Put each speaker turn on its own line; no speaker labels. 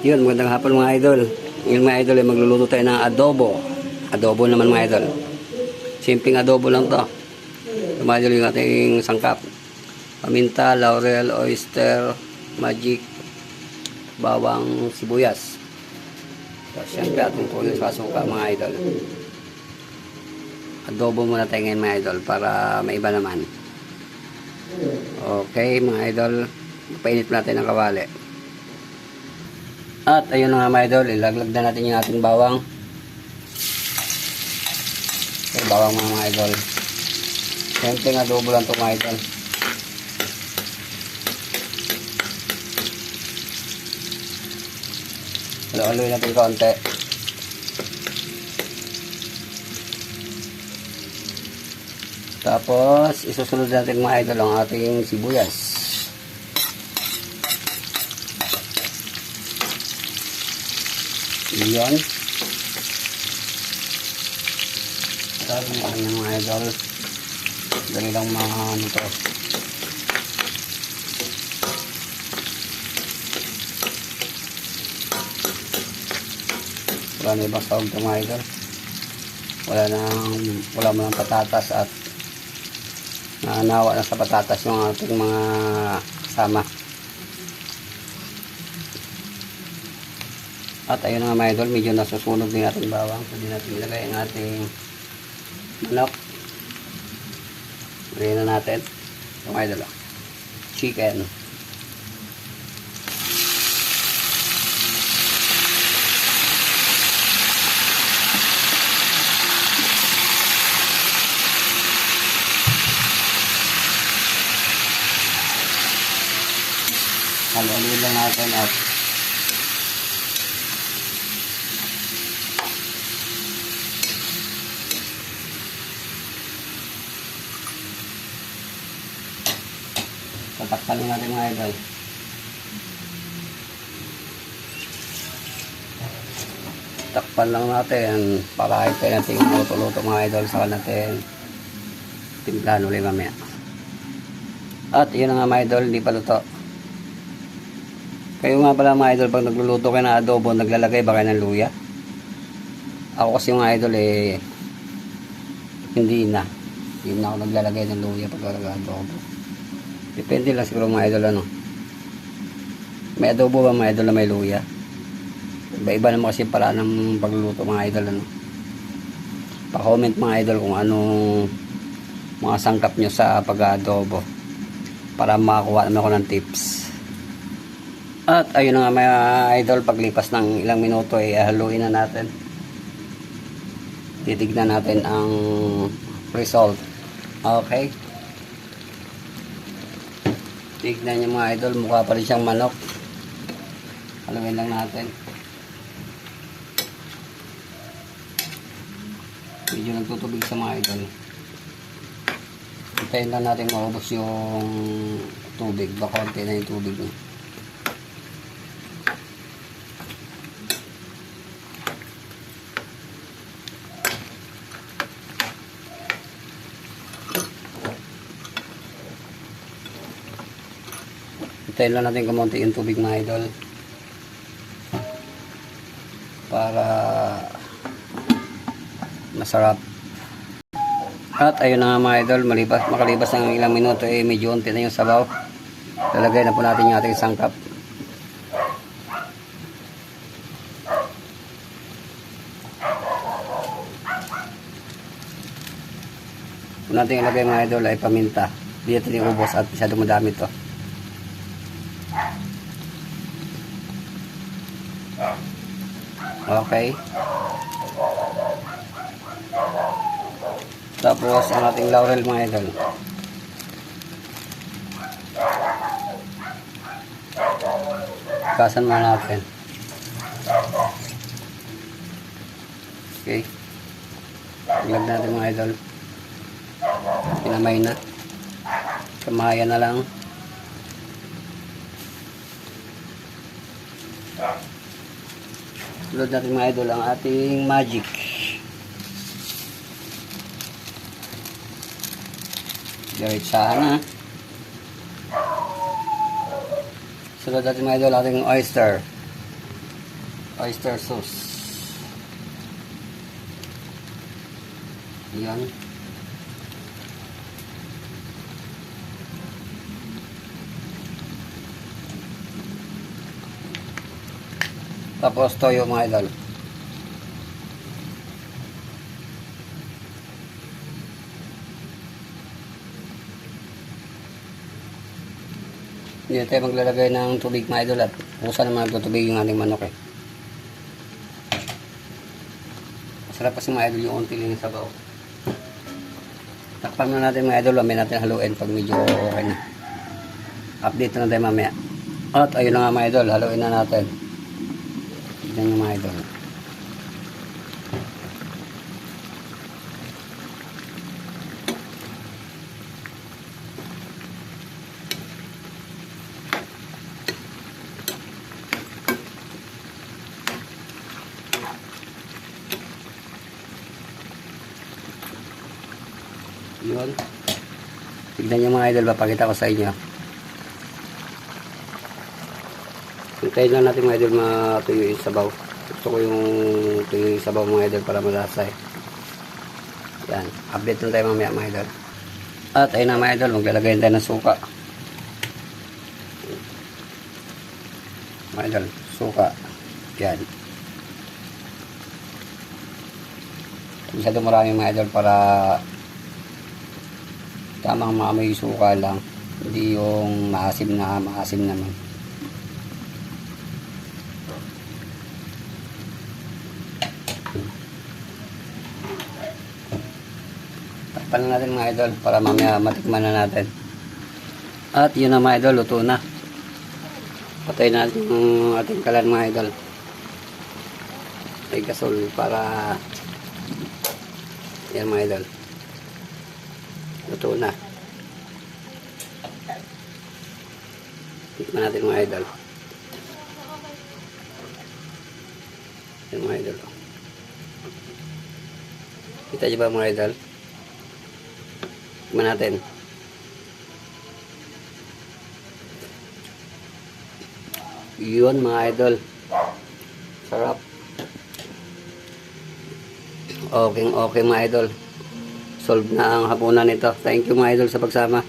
Yun, magandang hapon mga idol. Ngayon mga idol ay magluluto tayo ng adobo. Adobo naman mga idol. Simpleng adobo lang to. Mga idol yung ating sangkap. Paminta, laurel, oyster, magic, bawang, sibuyas. So, siyempre ating puno sa suka mga idol. Adobo muna tayo ngayon mga idol para maiba naman. Okay mga idol, painit natin ng kawali. At ayun na nga mga idol, ilaglag na natin yung ating bawang. Okay, bawang mga idol. Siyempre nga adobo lang ito mga idol. Halo-haloy natin konti. Tapos isusunod natin mga idol ang ating sibuyas. Iyon. Sabi mo kanya mga idol. Dali lang mga ano to. Wala na ibang sahog to mga idol. Wala mo ng patatas at naanawa na sa patatas yung ating mga kasama. At ayun nga mga idol, medyo nasusunog din natin bawang. So din natin ilagay ang ating manok. Lagyan na natin ito mga idol, chicken. Halo-halo lang natin at tatakpan natin mga idol. Takpan lang natin para hintay natin luto-luto mga idol. Saka natin timplahan ulit mamaya. At yun na nga mga idol, hindi pa luto. Kayo nga pala mga idol, pag nagluluto kayo ng adobo, naglalagay ba kayo ng luya? Ako kasi mga idol hindi na ako naglalagay ng luya pag nag-adobo. Depende lang siguro mga idol ano. May adobo ba mga idol na may luya? Iba-iba naman kasi pala ng pagluluto mga idol ano. Pa-comment mga idol kung anong mga sangkap nyo sa pag-adobo para makakuha naman ako ng tips. At ayun na nga mga idol, paglipas ng ilang minuto ay haluin na natin. Titignan natin ang result. Okay. Tignan nyo mga idol, mukha pa rin siyang manok. Haluin lang natin. Medyo nagtutubig sa mga idol. Hintayin lang natin maubos yung tubig. Baka konti na yung tubig niya. Hintayin lang natin kumunti yung tubig mga idol para masarap. At ayun na nga mga idol, makalipas ng ilang minuto medyo unti na yung sabaw. Lalagay na po natin yung ating sangkap. Kung natin ilagay mga idol ay paminta. Hindi natin iubos at masyado madami to. Okay. Tapos ang ating laurel mga idol. Kasan muna natin. Okay. Ilag natin mga idol. Pinamay na. Kamayan na lang. Tulad natin mga idol ang ating magic. Diretsahan na. Sunod natin mga idol ating oyster. oyster sauce. Yan. Tapos toyo mga idol. Hindi tayo maglalagay ng tubig mga idol at kusa naman nagtutubig yung ating manok eh. Masarap kasi mga idol yung unti lang yung sabaw. Takpan na natin mga idol, mamaya natin haluin pag medyo okay na. Update na tayo mamaya. At ayun na nga mga idol, haluin na natin. Tignan nyo mga idol. Yun. Tignan nyo mga idol, papakita ko sa inyo. Hintayin lang natin mga idol matuyo yung sabaw. Gusto ko yung tuyo yung sabaw mga idol para malasa eh. Yan. Update lang tayo mamaya mga idol. At ayun na mga idol, maglalagay tayo ng suka. Mga idol, suka. Yan. Masyado marami mga idol para tamang maamoy suka lang, hindi yung maasim naman. Takpan na natin mga idol para mamaya matikman na natin. At yun na mga idol, luto na. Patayin natin yung ating kalan mga idol. Ay gasol para yan mga idol. Luto na. Tikman natin mga idol. Yan mga idol. Kita nyo ba mga idol? Tikman natin. Yun mga idol. Sarap. Okay mga idol. Solve na ang hapunan nito. Thank you mga idol sa pagsama.